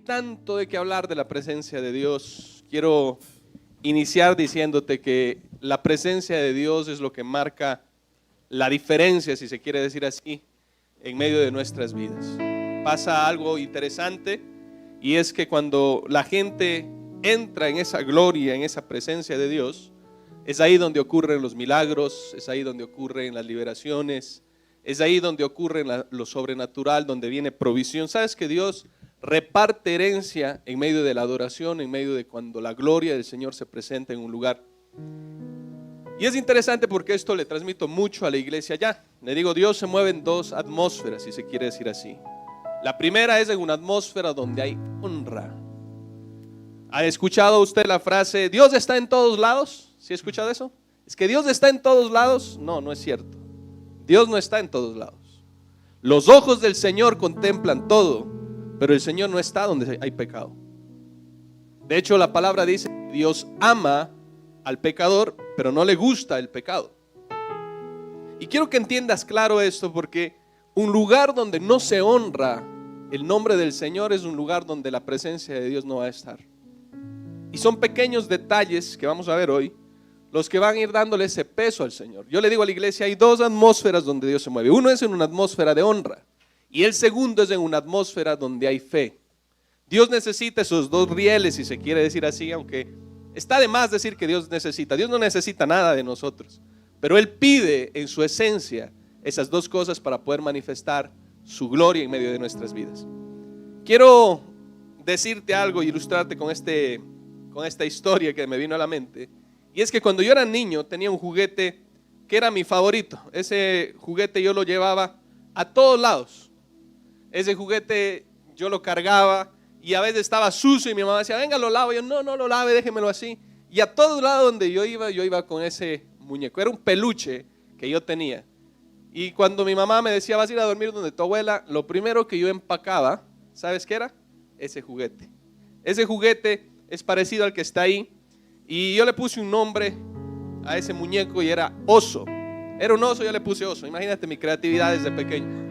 tanto de qué hablar de la presencia de Dios. Quiero iniciar diciéndote que la presencia de Dios es lo que marca la diferencia, si se quiere decir así, en medio de nuestras vidas. Pasa algo interesante y es que cuando la gente entra en esa gloria, en esa presencia de Dios, es ahí donde ocurren los milagros, es ahí donde ocurren las liberaciones, es ahí donde ocurre lo sobrenatural, donde viene provisión. ¿Sabes que Dios reparte herencia en medio de la adoración, en medio de cuando la gloria del Señor se presenta en un lugar? Y es interesante porque esto le transmito mucho a la iglesia ya. Le digo, Dios se mueve en dos atmósferas, si se quiere decir así. La primera es en una atmósfera donde hay honra. ¿Ha escuchado usted la frase, Dios está en todos lados? ¿Sí ha escuchado eso? ¿Es que Dios está en todos lados? No, no es cierto. Dios no está en todos lados. Los ojos del Señor contemplan todo, pero el Señor no está donde hay pecado. De hecho, la palabra dice, Dios ama al pecador, pero no le gusta el pecado. Y quiero que entiendas claro esto, porque un lugar donde no se honra el nombre del Señor es un lugar donde la presencia de Dios no va a estar. Y son pequeños detalles que vamos a ver hoy, los que van a ir dándole ese peso al Señor. Yo le digo a la iglesia, hay dos atmósferas donde Dios se mueve. Uno es en una atmósfera de honra y el segundo es en una atmósfera donde hay fe. Dios necesita esos dos rieles, si se quiere decir así, aunque está de más decir que Dios necesita. Dios no necesita nada de nosotros, pero Él pide en su esencia esas dos cosas para poder manifestar su gloria en medio de nuestras vidas. Quiero decirte algo e ilustrarte con esta historia que me vino a la mente. Y es que cuando yo era niño tenía un juguete que era mi favorito. Ese juguete yo lo llevaba a todos lados. Ese juguete yo lo cargaba y a veces estaba sucio y mi mamá decía, venga, lo lavo. Y yo, no lo lave, déjemelo así. Y a todos lados donde yo iba con ese muñeco. Era un peluche que yo tenía. Y cuando mi mamá me decía, vas a ir a dormir donde tu abuela, lo primero que yo empacaba, ¿sabes qué era? Ese juguete. Ese juguete es parecido al que está ahí. Y yo le puse un nombre a ese muñeco y era Oso. Era un oso, yo le puse Oso. Imagínate mi creatividad desde pequeño.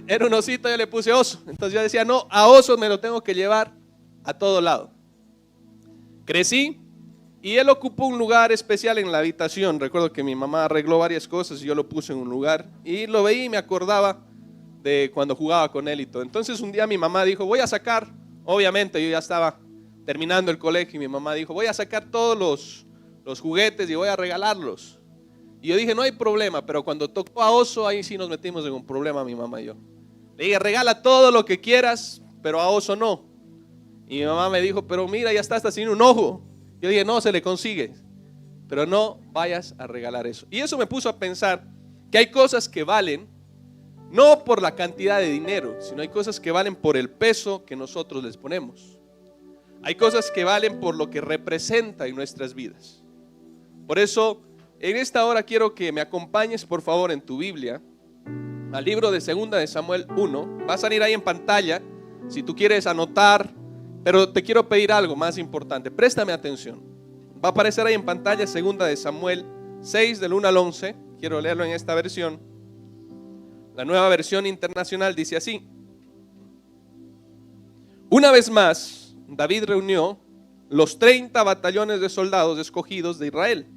Era un osito, yo le puse Oso. Entonces yo decía, no, a Oso me lo tengo que llevar a todo lado. Crecí y él ocupó un lugar especial en la habitación. Recuerdo que mi mamá arregló varias cosas y yo lo puse en un lugar. Y lo veía y me acordaba de cuando jugaba con él y todo. Entonces un día mi mamá dijo, voy a sacar, obviamente yo ya estaba terminando el colegio y mi mamá dijo, voy a sacar todos los juguetes y voy a regalarlos. Y yo dije, no hay problema, pero cuando tocó a Oso, ahí sí nos metimos en un problema mi mamá y yo. Le dije, regala todo lo que quieras, pero a Oso no. Y mi mamá me dijo, pero mira, ya está sin un ojo. Yo dije, no, se le consigue, pero no vayas a regalar eso. Y eso me puso a pensar que hay cosas que valen, no por la cantidad de dinero, sino hay cosas que valen por el peso que nosotros les ponemos. Hay cosas que valen por lo que representa en nuestras vidas. Por eso, en esta hora quiero que me acompañes, por favor, en tu Biblia, al libro de 2 de Samuel 1. Va a salir ahí en pantalla, si tú quieres anotar, pero te quiero pedir algo más importante. Préstame atención. Va a aparecer ahí en pantalla 2 de Samuel 6, del 1 al 11. Quiero leerlo en esta versión. La nueva versión internacional dice así. Una vez más, David reunió los 30 batallones de soldados escogidos de Israel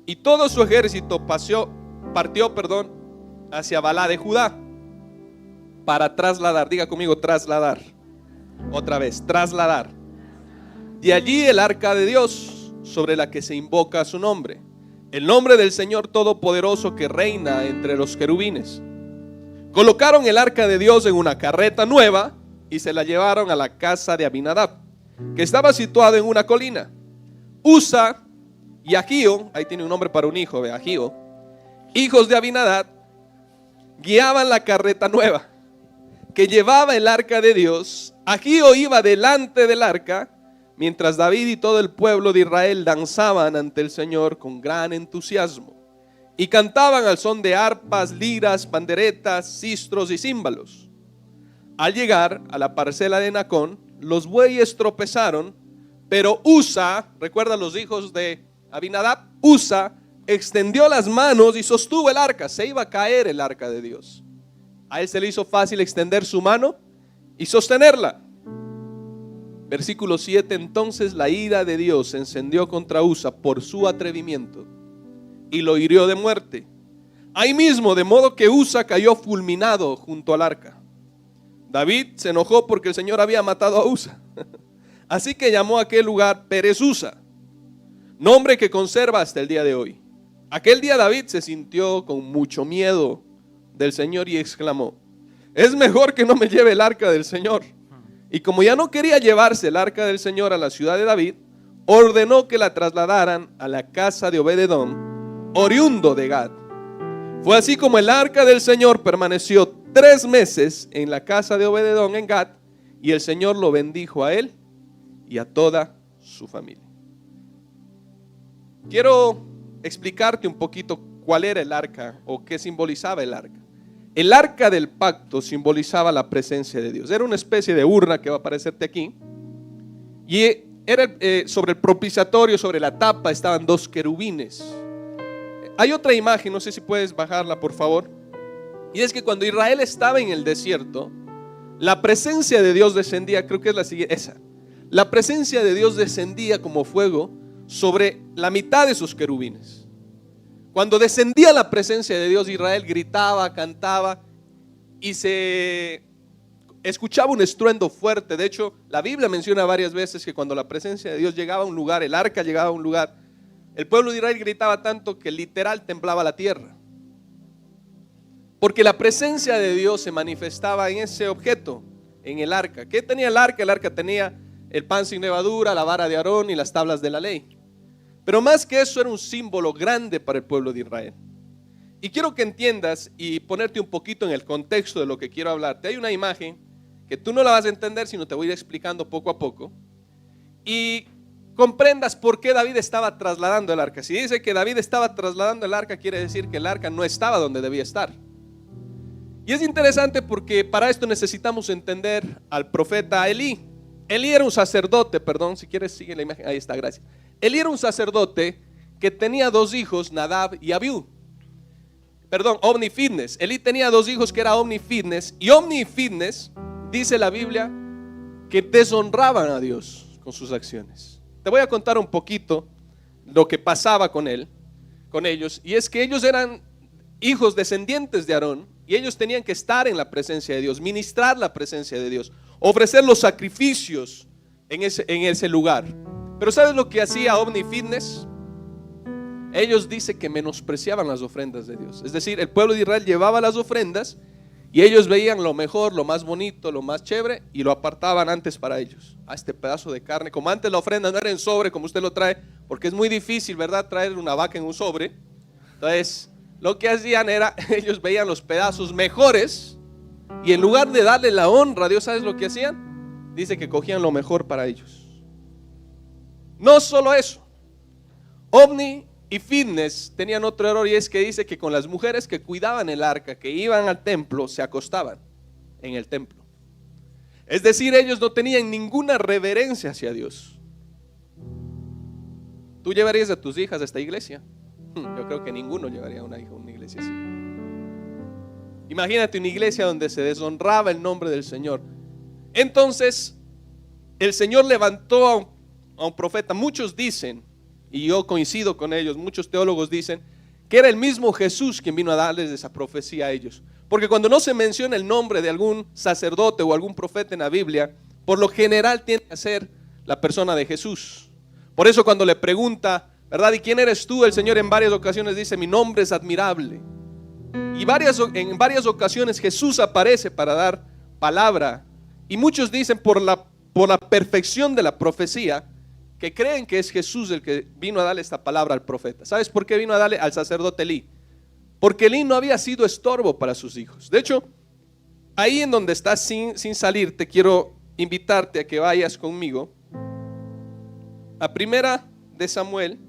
y todo su ejército partió hacia Balá de Judá para trasladar, diga conmigo trasladar, otra vez, trasladar de allí el arca de Dios sobre la que se invoca su nombre, el nombre del Señor Todopoderoso que reina entre los querubines. Colocaron el arca de Dios en una carreta nueva y se la llevaron a la casa de Abinadab, que estaba situado en una colina. Usa y Ahío, ahí tiene un nombre para un hijo, Ahío, hijos de Abinadab, guiaban la carreta nueva que llevaba el arca de Dios. Ahío iba delante del arca, mientras David y todo el pueblo de Israel danzaban ante el Señor con gran entusiasmo y cantaban al son de arpas, liras, panderetas, sistros y címbalos. Al llegar a la parcela de Nacón, los bueyes tropezaron, pero Usa, recuerda los hijos de Abinadab, Usa extendió las manos y sostuvo el arca. Se iba a caer el arca de Dios. A él se le hizo fácil extender su mano y sostenerla. Versículo 7, entonces la ira de Dios se encendió contra Usa por su atrevimiento y lo hirió de muerte. Ahí mismo, de modo que Usa cayó fulminado junto al arca. David se enojó porque el Señor había matado a Usa. Así que llamó a aquel lugar Perez Usa, nombre que conserva hasta el día de hoy. Aquel día David se sintió con mucho miedo del Señor y exclamó: es mejor que no me lleve el arca del Señor. Y como ya no quería llevarse el arca del Señor a la ciudad de David, ordenó que la trasladaran a la casa de Obed-edom, oriundo de Gad. Fue así como el arca del Señor permaneció 3 meses en la casa de Obed-edom en Gad, y el Señor lo bendijo a él y a toda su familia. Quiero explicarte un poquito cuál era el arca o qué simbolizaba el arca. El arca del pacto simbolizaba la presencia de Dios. Era una especie de urna que va a aparecerte aquí. Y era sobre el propiciatorio, sobre la tapa, estaban 2 querubines. Hay otra imagen, no sé si puedes bajarla por favor. Y es que cuando Israel estaba en el desierto, la presencia de Dios descendía, creo que es la siguiente, esa. La presencia de Dios descendía como fuego sobre la mitad de sus querubines. Cuando descendía la presencia de Dios, Israel gritaba, cantaba y se escuchaba un estruendo fuerte. De hecho, la Biblia menciona varias veces que cuando la presencia de Dios llegaba a un lugar, el arca llegaba a un lugar, el pueblo de Israel gritaba tanto que literal temblaba la tierra. Porque la presencia de Dios se manifestaba en ese objeto, en el arca. ¿Qué tenía el arca? El arca tenía el pan sin levadura, la vara de Aarón y las tablas de la ley. Pero más que eso, era un símbolo grande para el pueblo de Israel. Y quiero que entiendas y ponerte un poquito en el contexto de lo que quiero hablarte. Hay una imagen que tú no la vas a entender, sino te voy a ir explicando poco a poco. Y comprendas por qué David estaba trasladando el arca. Si dice que David estaba trasladando el arca, quiere decir que el arca no estaba donde debía estar. Y es interesante porque para esto necesitamos entender al profeta Elí. Elí era un sacerdote, perdón, si quieres sigue la imagen, ahí está, gracias. Elí era un sacerdote que tenía 2 hijos, Nadab y Abiú. Perdón, Omni y Finnes. Elí tenía 2 hijos que era Omni y Finnes. Y Omni y Finnes, dice la Biblia, que deshonraban a Dios con sus acciones. Te voy a contar un poquito lo que pasaba con ellos. Y es que ellos eran hijos descendientes de Aarón. Y ellos tenían que estar en la presencia de Dios, ministrar la presencia de Dios, ofrecer los sacrificios en ese lugar. Pero ¿sabes lo que hacía Omni y Finnes? Ellos dicen que menospreciaban las ofrendas de Dios. Es decir, el pueblo de Israel llevaba las ofrendas y ellos veían lo mejor, lo más bonito, lo más chévere y lo apartaban antes para ellos. A este pedazo de carne, como antes la ofrenda no era en sobre como usted lo trae, porque es muy difícil, ¿verdad?, traer una vaca en un sobre. Entonces, lo que hacían era, ellos veían los pedazos mejores y en lugar de darle la honra a Dios, ¿sabes lo que hacían? Dice que cogían lo mejor para ellos. No solo eso, Omni y Finnes tenían otro error, y es que dice que con las mujeres que cuidaban el arca, que iban al templo, se acostaban en el templo. Es decir, ellos no tenían ninguna reverencia hacia Dios. ¿Tú llevarías a tus hijas a esta iglesia? Yo creo que ninguno llevaría a una hija a una iglesia así. Imagínate una iglesia donde se deshonraba el nombre del Señor. Entonces, el Señor levantó a un profeta. Muchos dicen, y yo coincido con ellos, muchos teólogos dicen que era el mismo Jesús quien vino a darles esa profecía a ellos. Porque cuando no se menciona el nombre de algún sacerdote o algún profeta en la Biblia, por lo general tiene que ser la persona de Jesús. Por eso cuando le pregunta, ¿verdad?, ¿y quién eres tú?, el Señor en varias ocasiones dice, mi nombre es admirable. Y en varias ocasiones Jesús aparece para dar palabra. Y muchos dicen por la perfección de la profecía, que creen que es Jesús el que vino a darle esta palabra al profeta. ¿Sabes por qué vino a darle al sacerdote Elí? Porque Elí no había sido estorbo para sus hijos. De hecho, ahí en donde estás sin salir, te quiero invitarte a que vayas conmigo a Primera de Samuel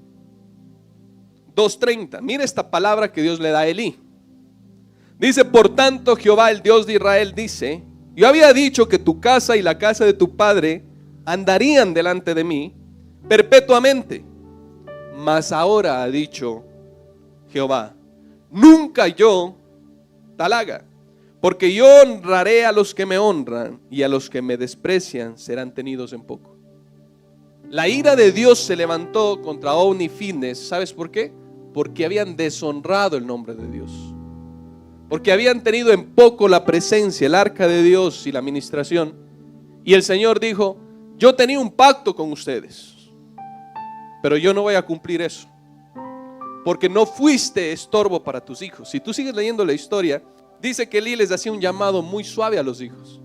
2:30. Mira esta palabra que Dios le da a Elí. Dice, por tanto Jehová, el Dios de Israel, dice, yo había dicho que tu casa y la casa de tu padre andarían delante de mí perpetuamente. Mas ahora ha dicho Jehová, nunca yo tal haga, porque yo honraré a los que me honran y a los que me desprecian serán tenidos en poco. La ira de Dios se levantó contra Ofni y Finees. ¿Sabes por qué? Porque habían deshonrado el nombre de Dios. Porque habían tenido en poco la presencia, el arca de Dios y la administración. Y el Señor dijo: yo tenía un pacto con ustedes, pero yo no voy a cumplir eso, porque no fuiste estorbo para tus hijos. Si tú sigues leyendo la historia, dice que Elí les hacía un llamado muy suave a los hijos.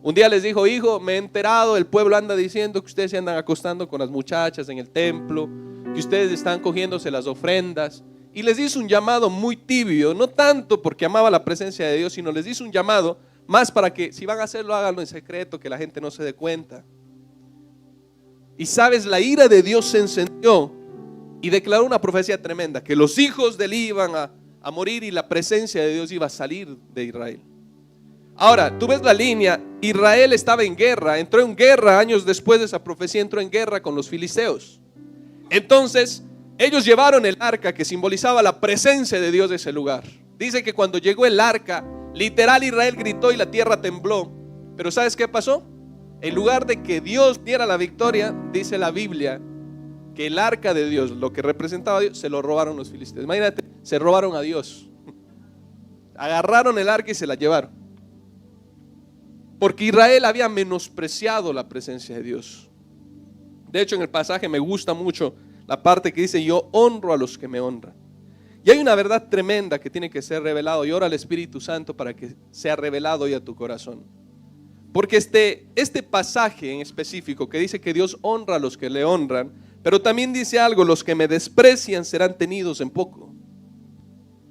Un día les dijo: hijo, me he enterado, el pueblo anda diciendo que ustedes se andan acostando con las muchachas en el templo, que ustedes están cogiéndose las ofrendas. Y les hizo un llamado muy tibio, no tanto porque amaba la presencia de Dios, sino les hizo un llamado más para que si van a hacerlo, háganlo en secreto, que la gente no se dé cuenta. Y sabes, la ira de Dios se encendió y declaró una profecía tremenda, que los hijos de Elí iban a morir y la presencia de Dios iba a salir de Israel. Ahora, tú ves la línea. Israel estaba en guerra, entró en guerra años después de esa profecía, entró en guerra con los filisteos. Entonces, ellos llevaron el arca que simbolizaba la presencia de Dios de ese lugar. Dice que cuando llegó el arca, literal, Israel gritó y la tierra tembló. Pero ¿sabes qué pasó? En lugar de que Dios diera la victoria, dice la Biblia que el arca de Dios, lo que representaba a Dios, se lo robaron los filisteos. Imagínate, se robaron a Dios. Agarraron el arca y se la llevaron. Porque Israel había menospreciado la presencia de Dios. De hecho, en el pasaje me gusta mucho la parte que dice: yo honro a los que me honran. Y hay una verdad tremenda que tiene que ser revelado, y ora al Espíritu Santo para que sea revelado hoy a tu corazón. Porque este pasaje en específico que dice que Dios honra a los que le honran, pero también dice algo: los que me desprecian serán tenidos en poco.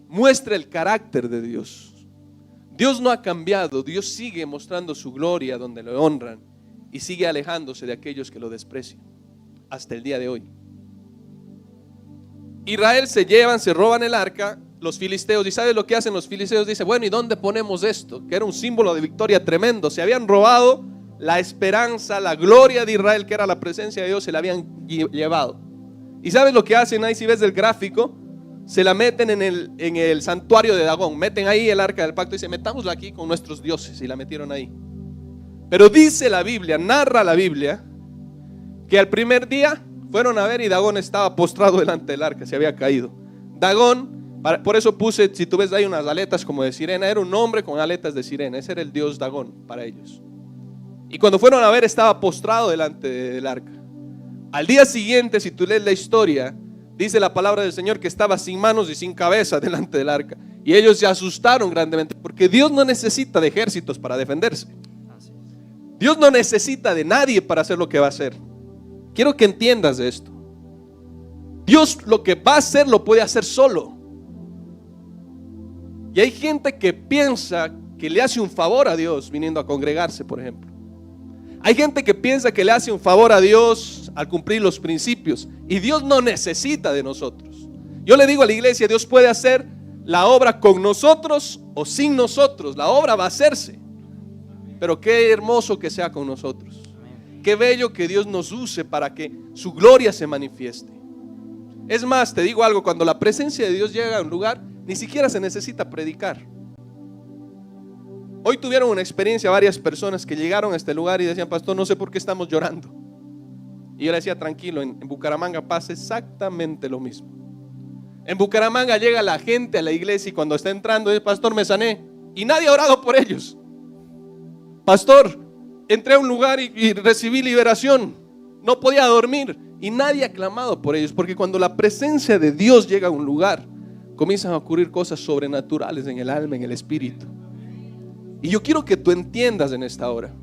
Muestra el carácter de Dios. Dios no ha cambiado, Dios sigue mostrando su gloria donde lo honran y sigue alejándose de aquellos que lo desprecian hasta el día de hoy. Israel se roban el arca, los filisteos, y ¿sabes lo que hacen los filisteos? Dice: bueno, ¿y dónde ponemos esto? Que era un símbolo de victoria tremendo. Se habían robado la esperanza, la gloria de Israel, que era la presencia de Dios, se la habían llevado. ¿Y sabes lo que hacen ahí? Si ves el gráfico, se la meten en el santuario de Dagón. Meten ahí el arca del pacto y dicen: metámosla aquí con nuestros dioses, y la metieron ahí. Pero dice la Biblia, narra la Biblia, que al primer día fueron a ver y Dagón estaba postrado delante del arca, se había caído. Dagón, por eso puse, si tú ves ahí unas aletas como de sirena, era un hombre con aletas de sirena, ese era el dios Dagón para ellos. Y cuando fueron a ver, estaba postrado delante del arca. Al día siguiente, si tú lees la historia, dice la palabra del Señor que estaba sin manos y sin cabeza delante del arca. Y ellos se asustaron grandemente, porque Dios no necesita de ejércitos para defenderse. Dios no necesita de nadie para hacer lo que va a hacer. Quiero que entiendas de esto. Dios lo que va a hacer lo puede hacer solo. Y hay gente que piensa que le hace un favor a Dios viniendo a congregarse, por ejemplo. Hay gente que piensa que le hace un favor a Dios al cumplir los principios, y Dios no necesita de nosotros. Yo le digo a la iglesia: Dios puede hacer la obra con nosotros o sin nosotros. La obra va a hacerse, pero qué hermoso que sea con nosotros. Qué bello que Dios nos use para que su gloria se manifieste. Es más, te digo algo: cuando la presencia de Dios llega a un lugar, ni siquiera se necesita predicar. Hoy tuvieron una experiencia varias personas que llegaron a este lugar y decían: pastor, no sé por qué estamos llorando. Y yo le decía: tranquilo, en Bucaramanga pasa exactamente lo mismo. En Bucaramanga llega la gente a la iglesia y cuando está entrando dice: pastor, me sané, y nadie ha orado por ellos. Pastor, entré a un lugar y recibí liberación, no podía dormir, y nadie ha clamado por ellos. Porque cuando la presencia de Dios llega a un lugar, comienzan a ocurrir cosas sobrenaturales en el alma, en el espíritu. Y yo quiero que tú entiendas en esta hora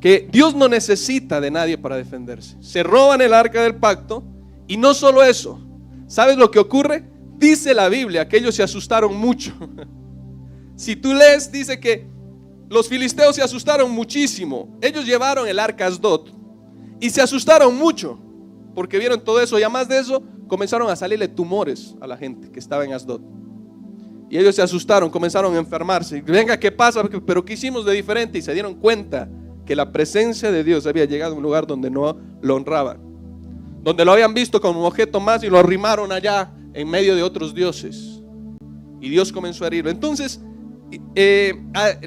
que Dios no necesita de nadie para defenderse. Se roban el arca del pacto, y no solo eso. ¿Sabes lo que ocurre? Dice la Biblia que ellos se asustaron mucho. Si tú lees, dice que los filisteos se asustaron muchísimo. Ellos llevaron el arca a Asdod y se asustaron mucho porque vieron todo eso, y además de eso comenzaron a salirle tumores a la gente que estaba en Asdod. Y ellos se asustaron, comenzaron a enfermarse. Venga, ¿qué pasa? Pero ¿qué hicimos de diferente? Y se dieron cuenta que la presencia de Dios había llegado a un lugar donde no lo honraban, donde lo habían visto como un objeto más y lo arrimaron allá en medio de otros dioses. Y Dios comenzó a herirlo. Entonces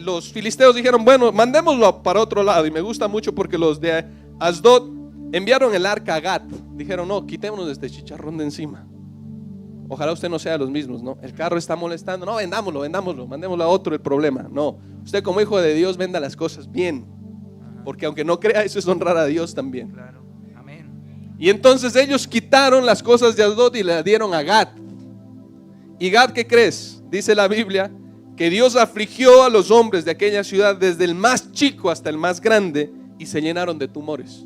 los filisteos dijeron: bueno, mandémoslo para otro lado. Y me gusta mucho porque los de Asdod enviaron el arca a Gat. Dijeron, no, quitémonos de este chicharrón de encima. Ojalá usted no sea de los mismos, ¿no? El carro está molestando, no, vendámoslo, mandémoslo a otro el problema. No, usted como hijo de Dios venda las cosas bien, porque aunque no crea, eso es honrar a Dios también. Claro. Amén. Y entonces ellos quitaron las cosas de Asdod y le dieron a Gat. ¿Y Gat qué crees? Dice la Biblia que Dios afligió a los hombres de aquella ciudad, desde el más chico hasta el más grande, y se llenaron de tumores.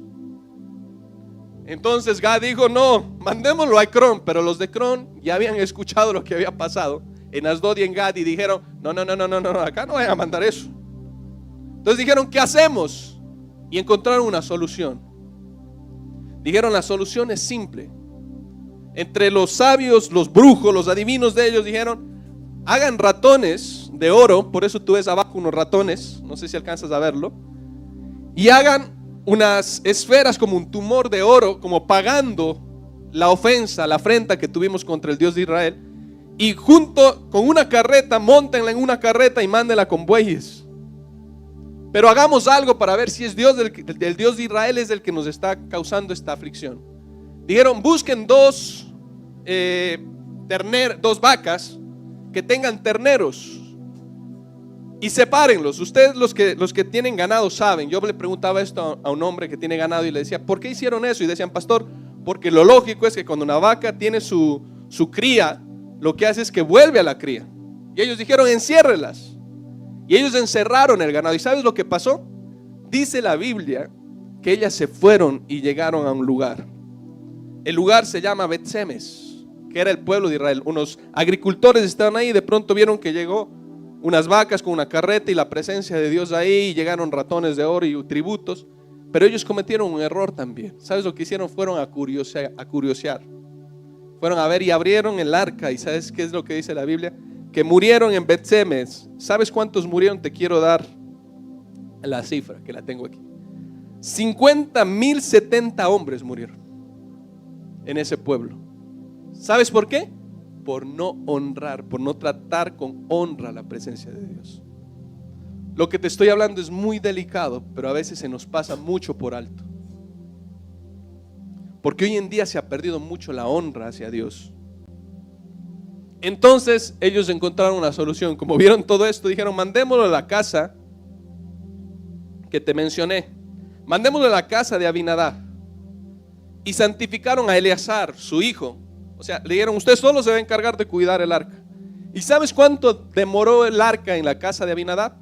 Entonces Gad dijo, no, mandémoslo a Ecrón. Pero los de Ecrón ya habían escuchado lo que había pasado en Asdod y en Gad, y dijeron, no, acá no vayan a mandar eso. Entonces dijeron, ¿qué hacemos? Y encontraron una solución. Dijeron, la solución es simple. Entre los sabios, los brujos, los adivinos de ellos dijeron, hagan ratones de oro. Por eso tú ves abajo unos ratones, no sé si alcanzas a verlo, y hagan unas esferas como un tumor de oro, como pagando la ofensa, la afrenta que tuvimos contra el Dios de Israel, y junto con una carreta, móntenla en una carreta y mándenla con bueyes. Pero hagamos algo para ver si es Dios el Dios de Israel es el que nos está causando esta aflicción. Dijeron, busquen dos vacas que tengan terneros y sepárenlos. Ustedes los que tienen ganado saben. Yo le preguntaba esto a un hombre que tiene ganado y le decía, ¿por qué hicieron eso? Y decían, pastor, porque lo lógico es que cuando una vaca tiene su cría, lo que hace es que vuelve a la cría. Y ellos dijeron, enciérrelas. Y ellos encerraron el ganado. ¿Y sabes lo que pasó? Dice la Biblia que ellas se fueron y llegaron a un lugar. El lugar se llama Bet-Semes, que era el pueblo de Israel. Unos agricultores estaban ahí y de pronto vieron que llegó unas vacas con una carreta y la presencia de Dios ahí, y llegaron ratones de oro y tributos. Pero ellos cometieron un error también. ¿Sabes lo que hicieron? Fueron a curiosear. Fueron a ver y abrieron el arca. ¿Y sabes qué es lo que dice la Biblia? Que murieron en Bet-Semes. ¿Sabes cuántos murieron? Te quiero dar la cifra, que la tengo aquí. 50,070 hombres murieron en ese pueblo. ¿Sabes por qué? Por no honrar, por no tratar con honra la presencia de Dios. Lo que te estoy hablando es muy delicado, pero a veces se nos pasa mucho por alto. Porque hoy en día se ha perdido mucho la honra hacia Dios. Entonces ellos encontraron una solución. Como vieron todo esto, dijeron, mandémoslo a la casa que te mencioné. Mandémoslo a la casa de Abinadab. Y santificaron a Eleazar, su hijo. O sea, le dijeron, usted solo se va a encargar de cuidar el arca. ¿Y sabes cuánto demoró el arca en la casa de Abinadab?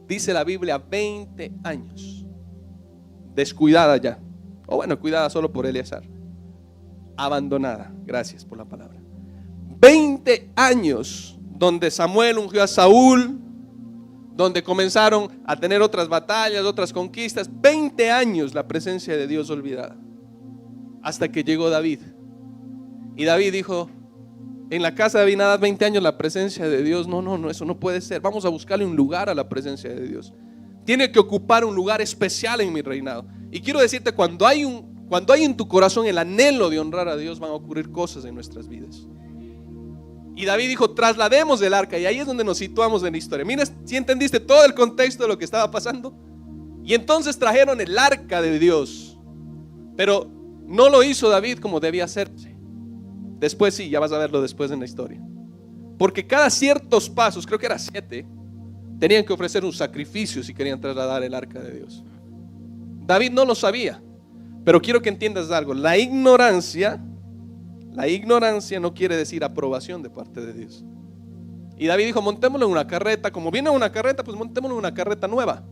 Dice la Biblia, 20 años. Descuidada ya. O bueno, cuidada solo por Eleazar. Abandonada. Gracias por la palabra. 20 años donde Samuel ungió a Saúl, donde comenzaron a tener otras batallas, otras conquistas. 20 años la presencia de Dios olvidada. Hasta que llegó David. Y David dijo, en la casa de Abinadab 20 años la presencia de Dios, no, eso no puede ser. Vamos a buscarle un lugar a la presencia de Dios. Tiene que ocupar un lugar especial en mi reinado. Y quiero decirte, cuando hay en tu corazón el anhelo de honrar a Dios, van a ocurrir cosas en nuestras vidas. Y David dijo, traslademos el arca. Y ahí es donde nos situamos en la historia. Mira, si entendiste todo el contexto de lo que estaba pasando. Y entonces trajeron el arca de Dios. Pero no lo hizo David como debía hacerse. Después sí, ya vas a verlo después en la historia. Porque cada ciertos pasos, creo que era 7, tenían que ofrecer un sacrificio si querían trasladar el arca de Dios. David no lo sabía. Pero quiero que entiendas algo. La ignorancia no quiere decir aprobación de parte de Dios. Y David dijo, montémoslo en una carreta. Como viene una carreta, pues montémoslo en una carreta nueva.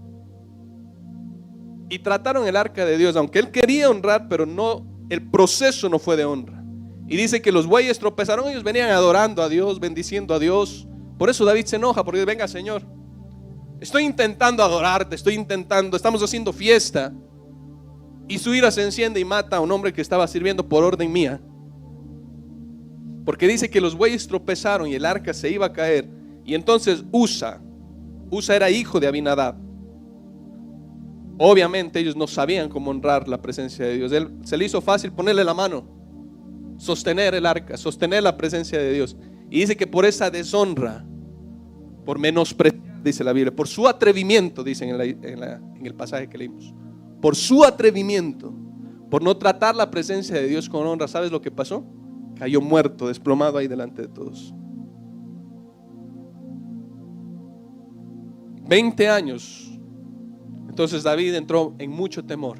Y trataron el arca de Dios, aunque él quería honrar, pero no, el proceso no fue de honra. Y dice que los bueyes tropezaron, ellos venían adorando a Dios, bendiciendo a Dios. Por eso David se enoja, porque venga, Señor, estoy intentando adorarte, estamos haciendo fiesta. Y su ira se enciende y mata a un hombre que estaba sirviendo por orden mía. Porque dice que los bueyes tropezaron y el arca se iba a caer. Y entonces Usa era hijo de Abinadab. Obviamente ellos no sabían cómo honrar la presencia de Dios. Se le hizo fácil ponerle la mano, sostener el arca, sostener la presencia de Dios. Y dice que por esa deshonra, por menospreciar, dice la Biblia, por su atrevimiento, dicen en el pasaje que leímos, por su atrevimiento, por no tratar la presencia de Dios con honra, ¿sabes lo que pasó? Cayó muerto, desplomado ahí delante de todos. 20 años. Entonces David entró en mucho temor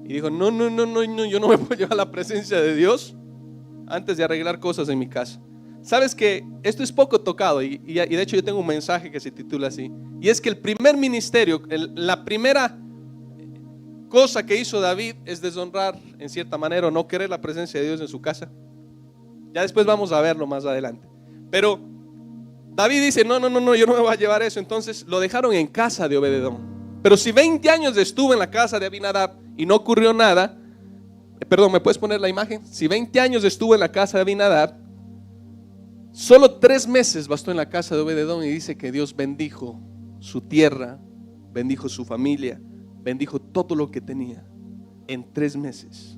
y dijo, no, yo no me puedo llevar la presencia de Dios antes de arreglar cosas en mi casa. Sabes que esto es poco tocado y de hecho yo tengo un mensaje que se titula así, y es que el primer ministerio, la primera cosa que hizo David es deshonrar en cierta manera o no querer la presencia de Dios en su casa. Ya después vamos a verlo más adelante. Pero David dice, no, yo no me voy a llevar eso. Entonces lo dejaron en casa de Obed-edom. Pero si 20 años estuvo en la casa de Abinadab y no ocurrió nada, perdón, ¿me puedes poner la imagen? Si 20 años estuvo en la casa de Abinadab, solo 3 meses bastó en la casa de Obed-edom, y dice que Dios bendijo su tierra, bendijo su familia, bendijo todo lo que tenía en 3 meses.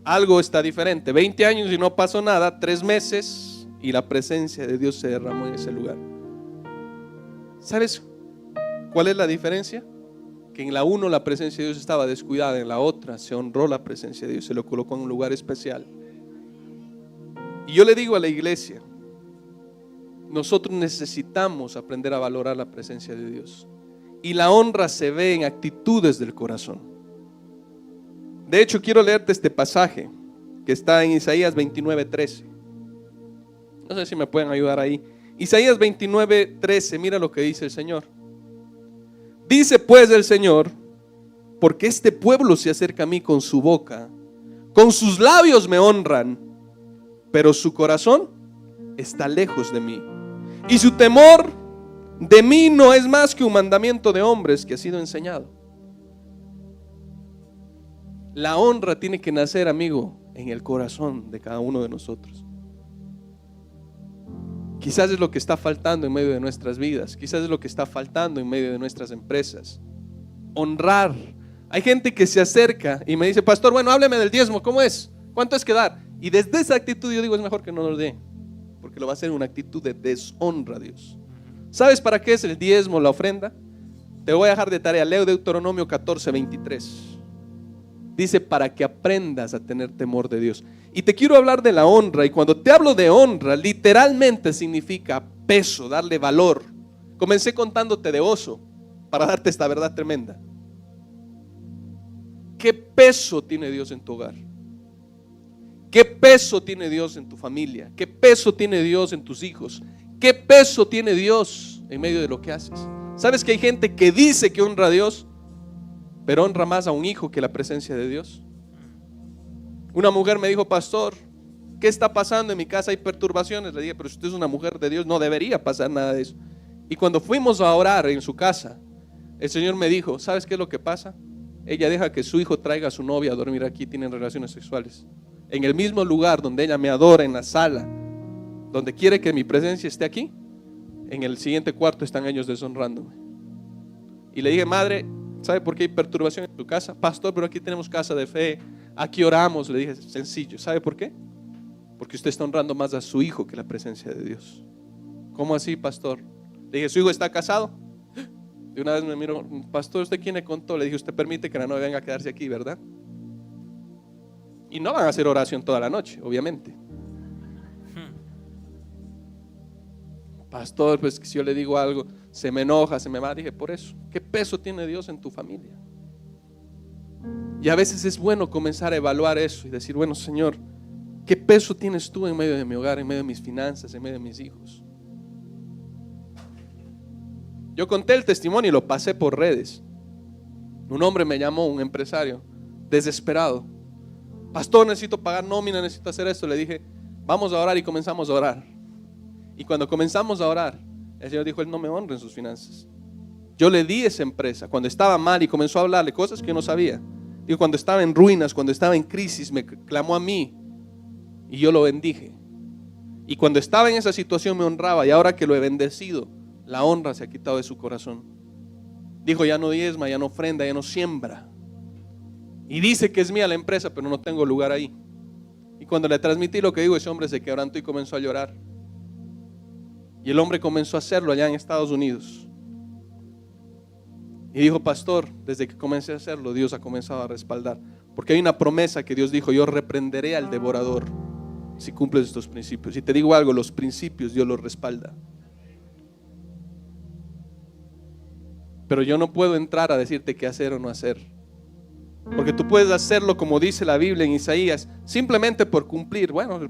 Algo está diferente. 20 años y no pasó nada, 3 meses y la presencia de Dios se derramó en ese lugar. ¿Sabes cuál es la diferencia? Que en la uno la presencia de Dios estaba descuidada, en la otra se honró la presencia de Dios, se lo colocó en un lugar especial. Y yo le digo a la iglesia, nosotros necesitamos aprender a valorar la presencia de Dios. Y la honra se ve en actitudes del corazón. De hecho, quiero leerte este pasaje que está en Isaías 29:13. No sé si me pueden ayudar ahí. Isaías 29:13, mira lo que dice el Señor. Dice pues el Señor, porque este pueblo se acerca a mí con su boca, con sus labios me honran, pero su corazón está lejos de mí, y su temor de mí no es más que un mandamiento de hombres que ha sido enseñado. La honra tiene que nacer, amigo, en el corazón de cada uno de nosotros. Quizás es lo que está faltando en medio de nuestras vidas, quizás es lo que está faltando en medio de nuestras empresas. Honrar. Hay gente que se acerca y me dice, pastor, bueno, hábleme del diezmo, ¿cómo es? ¿Cuánto es que dar? Y desde esa actitud yo digo, es mejor que no lo dé, porque lo va a hacer en una actitud de deshonra a Dios. ¿Sabes para qué es el diezmo, la ofrenda? Te voy a dejar de tarea, leo Deuteronomio 14:23. Dice, para que aprendas a tener temor de Dios. Y te quiero hablar de la honra, y cuando te hablo de honra, literalmente significa peso, darle valor. Comencé contándote de oso, para darte esta verdad tremenda. ¿Qué peso tiene Dios en tu hogar? ¿Qué peso tiene Dios en tu familia? ¿Qué peso tiene Dios en tus hijos? ¿Qué peso tiene Dios en medio de lo que haces? ¿Sabes que hay gente que dice que honra a Dios, pero honra más a un hijo que la presencia de Dios? Una mujer me dijo, pastor, ¿qué está pasando en mi casa? Hay perturbaciones. Le dije, pero si usted es una mujer de Dios, no debería pasar nada de eso. Y cuando fuimos a orar en su casa, el Señor me dijo, ¿sabes qué es lo que pasa? Ella deja que su hijo traiga a su novia a dormir aquí, tienen relaciones sexuales en el mismo lugar donde ella me adora, en la sala donde quiere que mi presencia esté aquí. En el siguiente cuarto están ellos deshonrándome. Y le dije, madre, ¿sabe por qué hay perturbación en tu casa? Pastor, pero aquí tenemos casa de fe, aquí oramos. Le dije, sencillo, ¿sabe por qué? Porque usted está honrando más a su hijo que la presencia de Dios. ¿Cómo así, pastor? Le dije, ¿su hijo está casado? De una vez me miró, pastor, ¿usted quién le contó? Le dije, usted permite que la novia venga a quedarse aquí, ¿verdad? Y no van a hacer oración toda la noche, obviamente. Pastor, pues si yo le digo algo, se me enoja, se me va. Dije, por eso, ¿qué peso tiene Dios en tu familia? Y a veces es bueno comenzar a evaluar eso y decir, bueno, Señor, ¿qué peso tienes tú en medio de mi hogar, en medio de mis finanzas, en medio de mis hijos? Yo conté el testimonio y lo pasé por redes. Un hombre me llamó, un empresario, desesperado. Pastor, necesito pagar nómina, necesito hacer esto. Le dije, vamos a orar, y comenzamos a orar. Y cuando comenzamos a orar, el Señor dijo, Él no me honra en sus finanzas. Yo le di esa empresa cuando estaba mal y comenzó a hablarle cosas que yo no sabía. Digo, cuando estaba en ruinas, cuando estaba en crisis, me clamó a mí y yo lo bendije. Y cuando estaba en esa situación me honraba, y ahora que lo he bendecido, la honra se ha quitado de su corazón. Dijo, ya no diezma, ya no ofrenda, ya no siembra. Y dice que es mía la empresa, pero no tengo lugar ahí. Y cuando le transmití lo que digo, ese hombre se quebrantó y comenzó a llorar. Y el hombre comenzó a hacerlo allá en Estados Unidos. Y dijo, pastor, desde que comencé a hacerlo, Dios ha comenzado a respaldar. Porque hay una promesa que Dios dijo, yo reprenderé al devorador si cumples estos principios. Y te digo algo, los principios Dios los respalda. Pero yo no puedo entrar a decirte qué hacer o no hacer. Porque tú puedes hacerlo como dice la Biblia en Isaías, simplemente por cumplir. Bueno,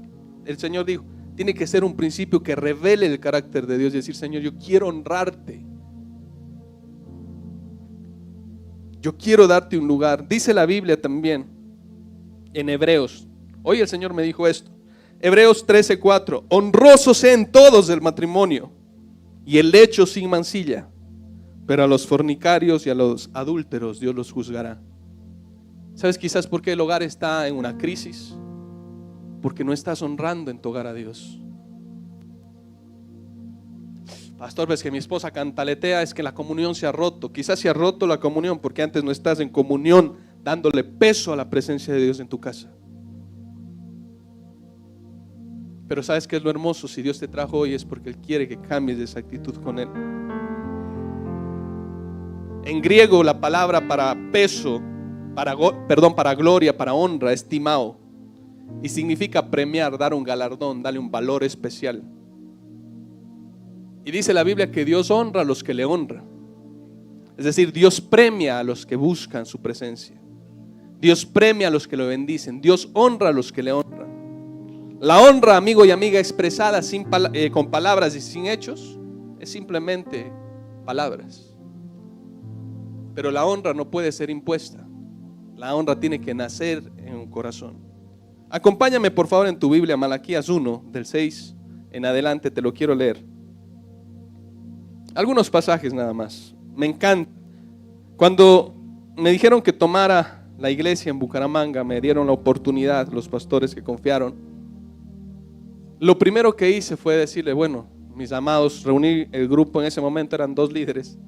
el Señor dijo, tiene que ser un principio que revele el carácter de Dios y decir, Señor, yo quiero honrarte. Yo quiero darte un lugar. Dice la Biblia también en Hebreos. Hoy el Señor me dijo esto. Hebreos 13:4. Honrosos sean todos del matrimonio y el lecho sin mancilla. Pero a los fornicarios y a los adúlteros Dios los juzgará. ¿Sabes quizás por qué el hogar está en una crisis? Porque no estás honrando en tu hogar a Dios. Pastor, ves que mi esposa cantaletea, es que la comunión se ha roto. Quizás se ha roto la comunión porque antes no estás en comunión, dándole peso a la presencia de Dios en tu casa. Pero ¿sabes qué es lo hermoso? Si Dios te trajo hoy es porque Él quiere que cambies de esa actitud con Él. En griego la palabra para peso, para gloria, para honra, es timao. Y significa premiar, dar un galardón, darle un valor especial. Y dice la Biblia que Dios honra a los que le honran. Es decir, Dios premia a los que buscan su presencia. Dios premia a los que lo bendicen. Dios honra a los que le honran. La honra, amigo y amiga, expresada con palabras y sin hechos, es simplemente palabras. Pero la honra no puede ser impuesta. La honra tiene que nacer en un corazón. Acompáñame por favor en tu Biblia, Malaquías 1, del 6 en adelante, te lo quiero leer. Algunos pasajes nada más. Me encanta. Cuando me dijeron que tomara la iglesia en Bucaramanga, me dieron la oportunidad, los pastores que confiaron. Lo primero que hice fue decirle, bueno, mis amados, reuní el grupo, en ese momento eran 2 líderes.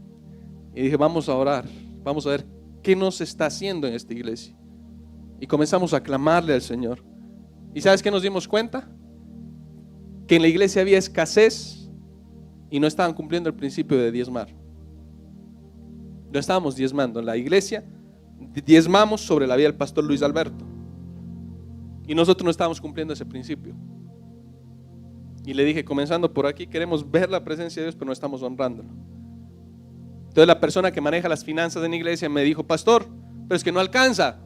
Y dije, vamos a orar, vamos a ver qué nos está haciendo en esta iglesia. Y comenzamos a clamarle al Señor. ¿Y sabes qué nos dimos cuenta? Que en la iglesia había escasez y no estaban cumpliendo el principio de diezmar. No estábamos diezmando. En la iglesia diezmamos sobre la vida del pastor Luis Alberto. Y nosotros no estábamos cumpliendo ese principio. Y le dije, comenzando por aquí, queremos ver la presencia de Dios, pero no estamos honrándolo. Entonces la persona que maneja las finanzas en la iglesia me dijo, pastor, pero es que no alcanza.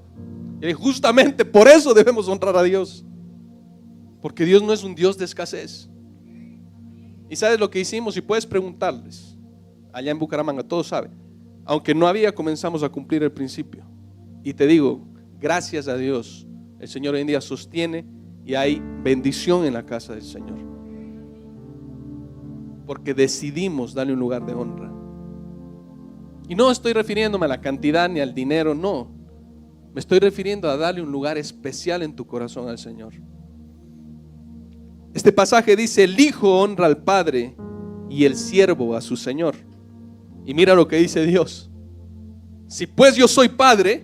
Y le dije, justamente por eso debemos honrar a Dios. Porque Dios no es un Dios de escasez. ¿Y sabes lo que hicimos? Y puedes preguntarles. Allá en Bucaramanga, todos saben. Aunque no había, comenzamos a cumplir el principio. Y te digo, gracias a Dios, el Señor hoy en día sostiene y hay bendición en la casa del Señor. Porque decidimos darle un lugar de honra. Y no estoy refiriéndome a la cantidad ni al dinero, no. Me estoy refiriendo a darle un lugar especial en tu corazón al Señor. Este pasaje dice, el hijo honra al padre y el siervo a su señor. Y mira lo que dice Dios. Si pues yo soy padre,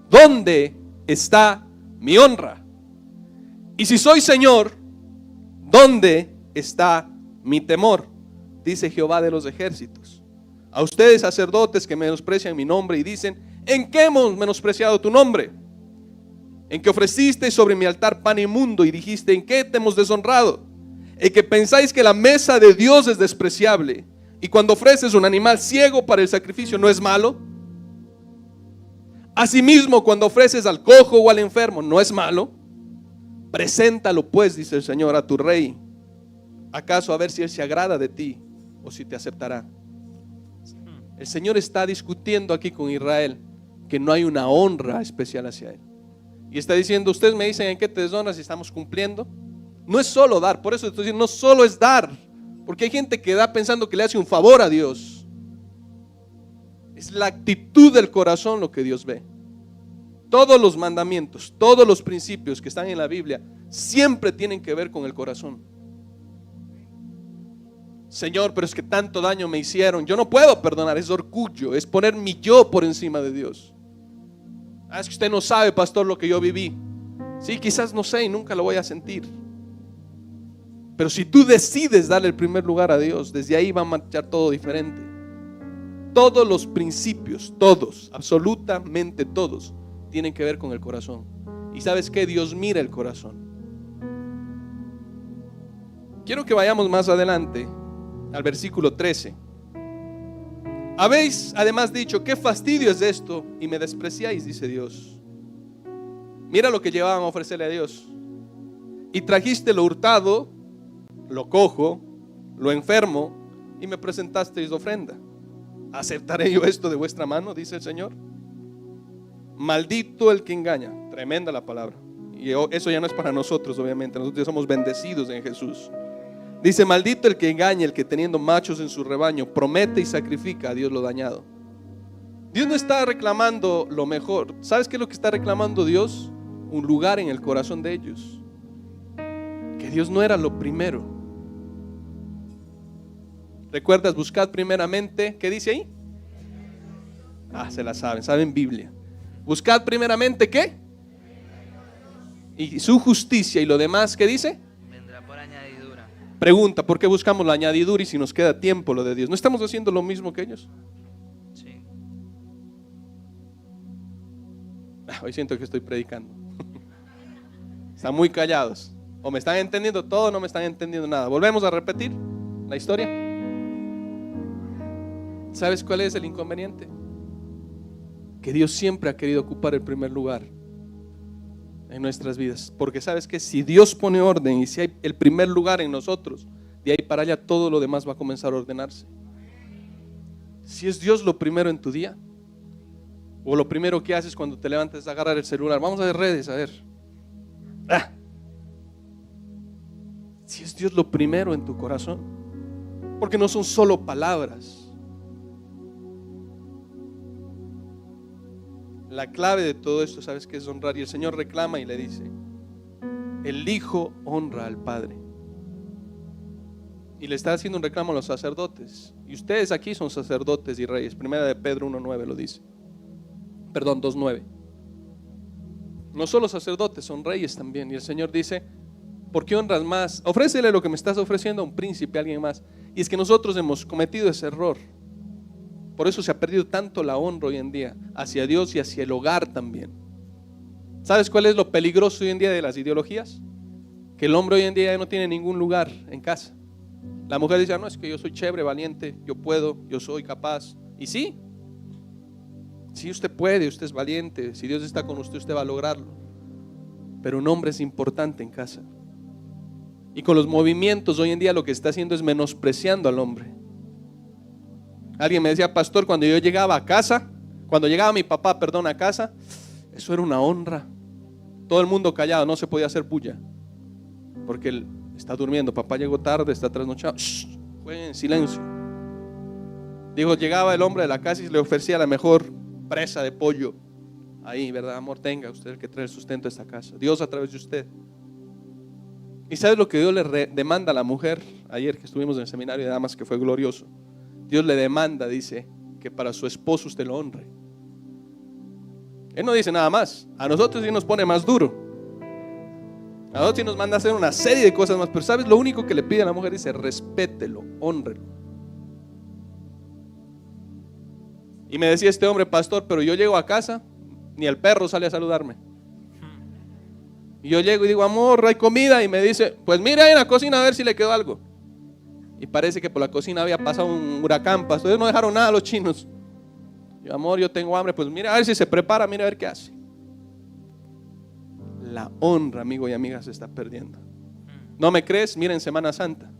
¿dónde está mi honra? Y si soy señor, ¿dónde está mi temor? Dice Jehová de los ejércitos. A ustedes sacerdotes que menosprecian mi nombre y dicen, ¿en qué hemos menospreciado tu nombre? En que ofreciste sobre mi altar pan inmundo y dijiste, ¿en qué te hemos deshonrado? En que pensáis que la mesa de Dios es despreciable y cuando ofreces un animal ciego para el sacrificio no es malo. Asimismo, cuando ofreces al cojo o al enfermo no es malo. Preséntalo pues, dice el Señor, a tu rey. ¿Acaso a ver si él se agrada de ti o si te aceptará? El Señor está discutiendo aquí con Israel que no hay una honra especial hacia él. Y está diciendo, ustedes me dicen en qué te deshonras si estamos cumpliendo. No es solo dar, por eso estoy diciendo, no solo es dar, porque hay gente que da pensando que le hace un favor a Dios. Es la actitud del corazón lo que Dios ve. Todos los mandamientos, todos los principios que están en la Biblia siempre tienen que ver con el corazón. Señor, pero es que tanto daño me hicieron, yo no puedo perdonar, es orgullo, es poner mi yo por encima de Dios. Es que usted no sabe, pastor, lo que yo viví. Sí, quizás no sé y nunca lo voy a sentir. Pero si tú decides darle el primer lugar a Dios, desde ahí va a marchar todo diferente. Todos los principios, todos, absolutamente todos, tienen que ver con el corazón. ¿Y sabes qué? Dios mira el corazón. Quiero que vayamos más adelante al versículo 13. Habéis además dicho: qué fastidio es esto, y me despreciáis, dice Dios. Mira lo que llevaban a ofrecerle a Dios. Y trajiste lo hurtado, lo cojo, lo enfermo, y me presentasteis ofrenda. ¿Aceptaré yo esto de vuestra mano?, dice el Señor. Maldito el que engaña. Tremenda la palabra. Y eso ya no es para nosotros, obviamente. Nosotros ya somos bendecidos en Jesús. Dice: maldito el que engaña, el que teniendo machos en su rebaño promete y sacrifica a Dios lo dañado. Dios no está reclamando lo mejor. ¿Sabes qué es lo que está reclamando Dios? Un lugar en el corazón de ellos. Que Dios no era lo primero. ¿Recuerdas? Buscad primeramente, ¿qué dice ahí? Se la saben Biblia. Buscad primeramente, ¿qué? Y su justicia, y lo demás, ¿qué dice? Vendrá por añadidura. Pregunta: ¿por qué buscamos la añadidura y si nos queda tiempo lo de Dios? ¿No estamos haciendo lo mismo que ellos? Sí. Hoy siento que estoy predicando. Están muy callados. O me están entendiendo todo o no me están entendiendo nada. Volvemos a repetir la historia. ¿Sabes cuál es el inconveniente? Que Dios siempre ha querido ocupar el primer lugar en nuestras vidas. Porque sabes que si Dios pone orden y si hay el primer lugar en nosotros, de ahí para allá todo lo demás va a comenzar a ordenarse. Si es Dios lo primero en tu día, o lo primero que haces cuando te levantas es agarrar el celular, vamos a ver redes, a ver. Si es Dios lo primero en tu corazón, porque no son solo palabras. La clave de todo esto, ¿sabes qué es? Honrar. Y el Señor reclama y le dice: el Hijo honra al Padre. Y le está haciendo un reclamo a los sacerdotes. Y ustedes aquí son sacerdotes y reyes. Primera de Pedro 1:9 lo dice. Perdón, 2:9. No solo sacerdotes, son reyes también. Y el Señor dice: ¿por qué honras más? Ofrécele lo que me estás ofreciendo a un príncipe, a alguien más. Y es que nosotros hemos cometido ese error. Por eso se ha perdido tanto la honra hoy en día hacia Dios y hacia el hogar también. ¿Sabes cuál es lo peligroso hoy en día de las ideologías? Que el hombre hoy en día ya no tiene ningún lugar en casa. La mujer dice: no, es que yo soy chévere, valiente, yo puedo, yo soy capaz. Y sí, usted puede, usted es valiente. Si Dios está con usted, usted va a lograrlo. Pero un hombre es importante en casa. Y con los movimientos hoy en día lo que está haciendo es menospreciando al hombre. Alguien me decía: pastor, cuando yo llegaba a casa, cuando llegaba mi papá, a casa, eso era una honra. Todo el mundo callado, no se podía hacer bulla, porque él está durmiendo. Papá llegó tarde, está trasnochado. Fue en silencio. Digo, llegaba el hombre de la casa y le ofrecía la mejor presa de pollo. Ahí, ¿verdad, amor? Tenga usted el que trae el sustento a esta casa. Dios a través de usted. ¿Y sabes lo que Dios le demanda a la mujer? Ayer que estuvimos en el seminario de damas, que fue glorioso. Dios le demanda, dice, que para su esposo usted lo honre. Él no dice nada más. A nosotros sí nos pone más duro. A nosotros sí nos manda a hacer una serie de cosas más. Pero ¿sabes? Lo único que le pide a la mujer, dice: respételo, honrelo. Y me decía este hombre: pastor, pero yo llego a casa, ni el perro sale a saludarme. Y yo llego y digo: amor, hay comida. Y me dice: pues mira ahí en la cocina a ver si le quedó algo. Y parece que por la cocina había pasado un huracán, pastor. No dejaron nada los chinos. Yo: amor, yo tengo hambre. Pues mira a ver si se prepara, mira a ver qué hace. La honra, amigo y amiga, se está perdiendo. ¿No me crees? Mira en Semana Santa.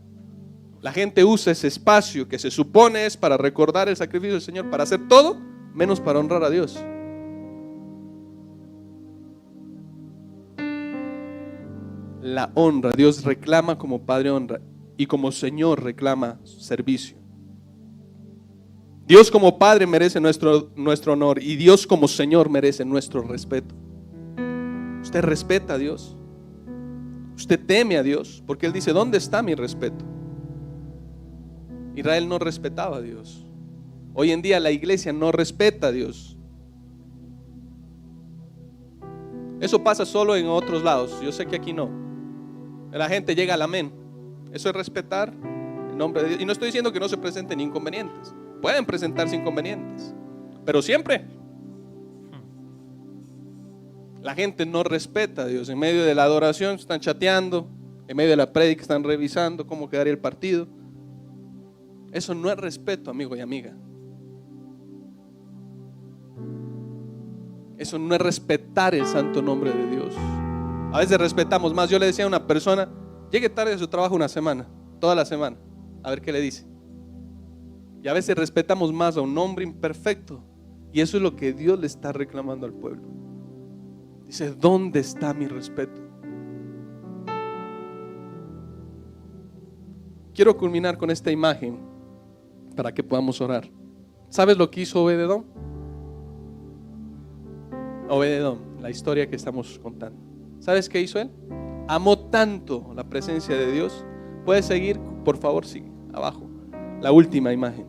La gente usa ese espacio que se supone es para recordar el sacrificio del Señor, para hacer todo menos para honrar a Dios. La honra, Dios reclama como Padre honra y como Señor reclama servicio. Dios como Padre merece nuestro honor y Dios como Señor merece nuestro respeto. Usted respeta a Dios, usted teme a Dios, porque Él dice: ¿dónde está mi respeto? Israel no respetaba a Dios. Hoy en día la iglesia no respeta a Dios. Eso pasa solo en otros lados, yo sé que aquí no. La gente llega al amén. Eso es respetar el nombre de Dios. Y no estoy diciendo que no se presenten inconvenientes. Pueden presentarse inconvenientes, pero siempre la gente no respeta a Dios. En medio de la adoración están chateando, en medio de la prédica están revisando cómo quedaría el partido. Eso no es respeto, amigo y amiga. Eso no es respetar el santo nombre de Dios. A veces respetamos más. Yo le decía a una persona, llegue tarde a su trabajo una semana, toda la semana, a ver qué le dice. Y a veces respetamos más a un hombre imperfecto. Y eso es lo que Dios le está reclamando al pueblo. Dice, ¿dónde está mi respeto? Quiero culminar con esta imagen para que podamos orar. ¿Sabes lo que hizo Obed-edom? Obed-edom, la historia que estamos contando. ¿Sabes qué hizo él? Amó tanto la presencia de Dios. ¿Puedes seguir? Por favor, sigue abajo. La última imagen.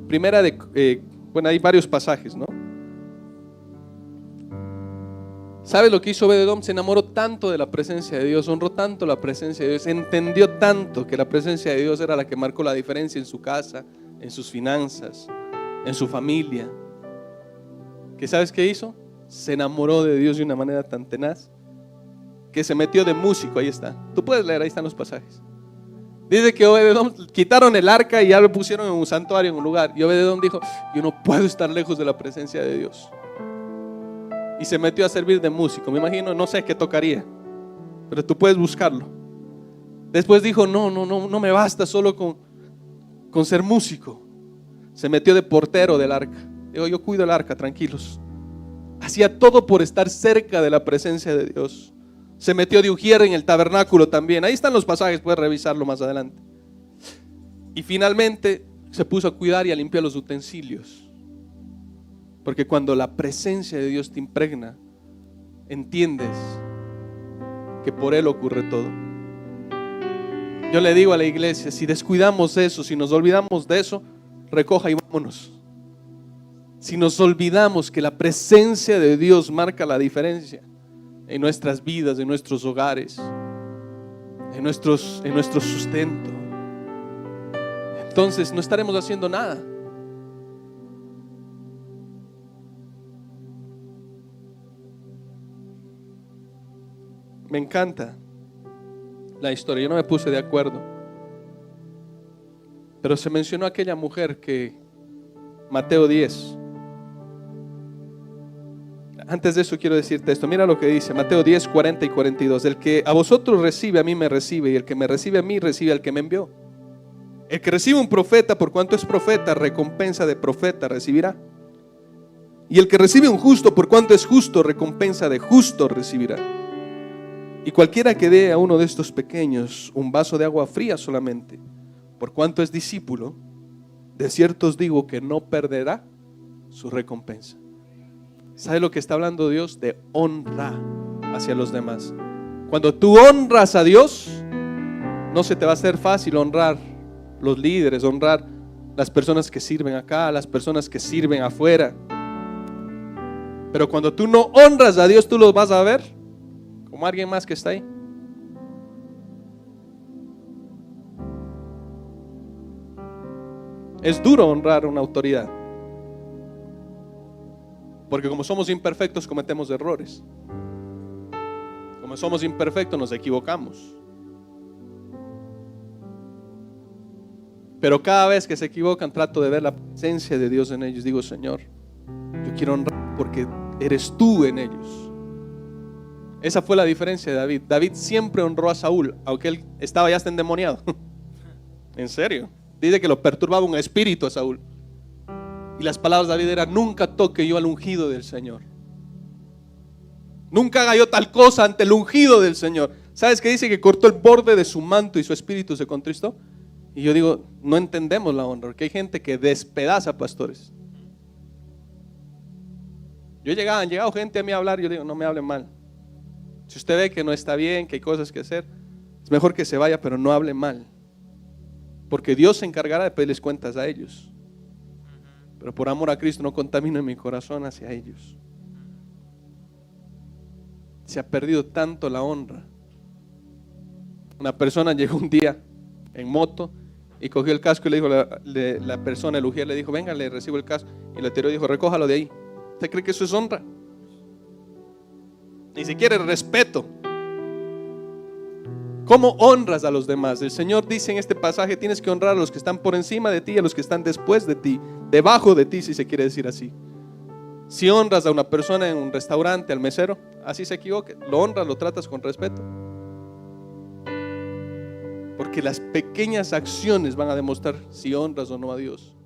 Primera de, bueno, hay varios pasajes, ¿no? ¿Sabes lo que hizo Obed-edom? Se enamoró tanto de la presencia de Dios, honró tanto la presencia de Dios, entendió tanto que la presencia de Dios era la que marcó la diferencia en su casa, en sus finanzas, en su familia. ¿Que sabes qué hizo? Se enamoró de Dios de una manera tan tenaz que se metió de músico. Ahí está. Tú puedes leer, ahí están los pasajes. Dice que Obed-edom quitaron el arca y ya lo pusieron en un santuario, en un lugar. Y Obed-edom dijo, yo no puedo estar lejos de la presencia de Dios. Y se metió a servir de músico. Me imagino, no sé qué tocaría, pero tú puedes buscarlo. Después dijo, no me basta solo con ser músico. Se metió de portero del arca. Dijo, yo cuido el arca, tranquilos. Hacía todo por estar cerca de la presencia de Dios. Se metió de ujier en el tabernáculo también. Ahí están los pasajes, puedes revisarlo más adelante. Y finalmente se puso a cuidar y a limpiar los utensilios. Porque cuando la presencia de Dios te impregna, entiendes que por Él ocurre todo. Yo le digo a la iglesia, si descuidamos eso, si nos olvidamos de eso, recoja y vámonos. Si nos olvidamos que la presencia de Dios marca la diferencia en nuestras vidas, en nuestros hogares, en nuestro sustento, entonces no estaremos haciendo nada. Me encanta la historia. Yo no me puse de acuerdo, pero se mencionó aquella mujer que Mateo 10. Antes de eso quiero decirte esto. Mira lo que dice Mateo 10, 40 y 42. El que a vosotros recibe, a mí me recibe, y el que me recibe a mí, recibe al que me envió. El que recibe un profeta, por cuanto es profeta, recompensa de profeta recibirá. Y el que recibe un justo, por cuanto es justo, recompensa de justo recibirá. Y cualquiera que dé a uno de estos pequeños un vaso de agua fría solamente, por cuanto es discípulo, de cierto os digo que no perderá su recompensa. ¿Sabe lo que está hablando Dios? De honra hacia los demás. Cuando tú honras a Dios, no se te va a hacer fácil honrar los líderes, honrar las personas que sirven acá, las personas que sirven afuera. Pero cuando tú no honras a Dios, tú los vas a ver como alguien más que está ahí. Es duro honrar a una autoridad, porque como somos imperfectos cometemos errores. Como somos imperfectos nos equivocamos. Pero cada vez que se equivocan trato de ver la presencia de Dios en ellos. Digo, Señor, yo quiero honrar porque eres tú en ellos. Esa fue la diferencia de David. David siempre honró a Saúl, aunque él estaba ya hasta endemoniado. En serio. Dice que lo perturbaba un espíritu a Saúl. Y las palabras de David eran: nunca toque yo al ungido del Señor. Nunca haga yo tal cosa ante el ungido del Señor. ¿Sabes qué dice? Que cortó el borde de su manto y su espíritu se contristó. Y yo digo, no entendemos la honra, porque hay gente que despedaza pastores. Han llegado gente a mí a hablar, yo digo, no me hablen mal. Si usted ve que no está bien, que hay cosas que hacer, es mejor que se vaya, pero no hable mal. Porque Dios se encargará de pedirles cuentas a ellos. Pero por amor a Cristo no contamino mi corazón hacia ellos. Se ha perdido tanto la honra. Una persona llegó un día en moto Y cogió el casco y le dijo la persona, el ujier le dijo, venga, le recibo el casco. Y le tiró y dijo, recójalo de ahí. ¿Usted cree que eso es honra? Ni siquiera el respeto. ¿Cómo honras a los demás? El Señor dice en este pasaje, tienes que honrar a los que están por encima de ti y a los que están después de ti, debajo de ti, si se quiere decir así. Si honras a una persona en un restaurante, al mesero, así se equivoque, lo honras, lo tratas con respeto. Porque las pequeñas acciones van a demostrar si honras o no a Dios.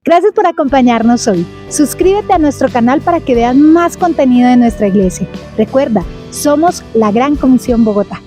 Gracias por acompañarnos hoy. Suscríbete a nuestro canal para que veas más contenido de nuestra iglesia. Recuerda, somos la Gran Comisión Bogotá.